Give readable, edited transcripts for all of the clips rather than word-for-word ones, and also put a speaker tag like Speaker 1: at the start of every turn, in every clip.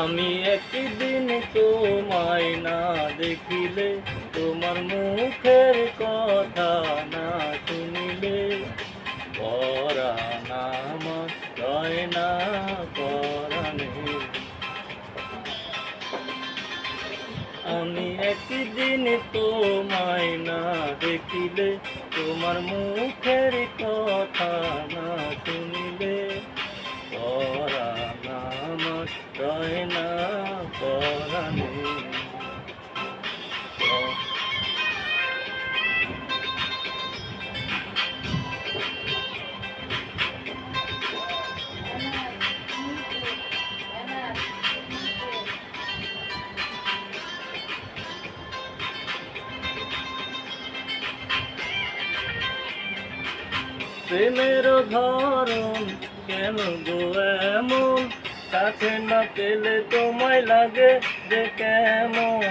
Speaker 1: আমি একদিন তোমায় না দেখিলে, তোমার মুখের কথা না শুনিলে, পরাণ আমার রয় না পরাণে। আমি একদিন তোমায় না দেখিলে, তোমার মুখের কথা না শুনিলে, পরাণ আমার রয় না পরাণে। প্রেমের ধরন কেন গো এমন, কাছে না পেলে তোমায় লাগে যে কেমন।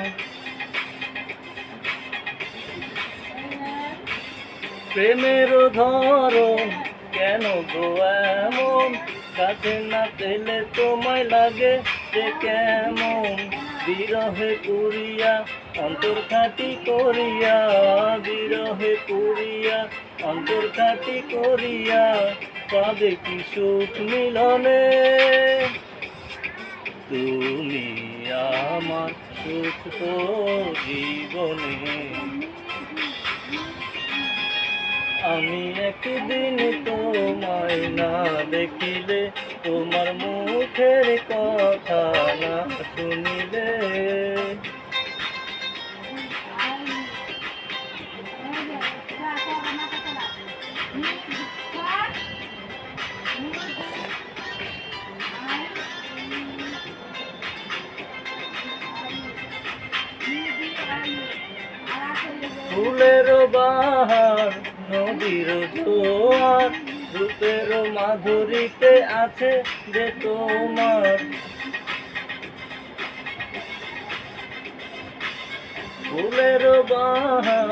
Speaker 1: প্রেমের ধরন কেন গো এমন, কাছে না পেলে তোমায় লাগে যে কেমন। বিরহে পুরিয়া অন্তর খাটি করিয়া, বিরহে পুরিয়া অন্তর খাটি করিয়া, পাবে কি সুখ মিলনে। তুমি আমার সুখ তো জীবনে। আমি একদিন তোমায় না দেখিলে, তোমার মুখের কথা না শুনিলে, ফুলের বাহার নদীর জোয়ার, রূপের মাধুরীতে আছে যে তোমার। ফুলের বাহার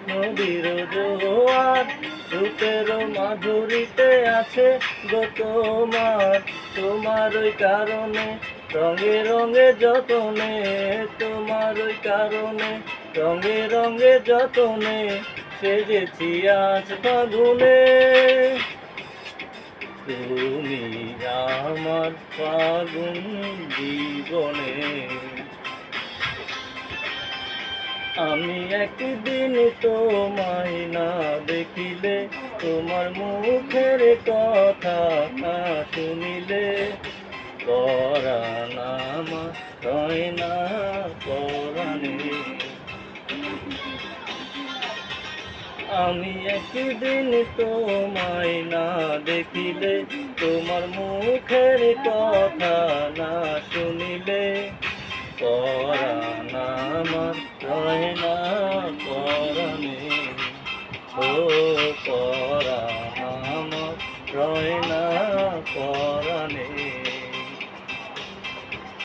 Speaker 1: নদীর জোয়ার, রূপের মাধুরীতে আছে গো তোমার। তোমার ওই কারণে রঙে রঙে যতনে, তোমার ওই কারণে রঙে রঙে যতনে, সেজেছি আজ ফাগুনে। তুমি আমার ফাগুন জীবনে। আমি একদিন তোমায় না দেখিলে, তোমার মুখের কথা না শুনিলে, পরাণ আমার রয় না পরাণে। আমি একদিন তোমায় না দেখিলে, তোমার মুখের কথা না শুনিলে, পরাণ আমার রয় না পরাণে। ও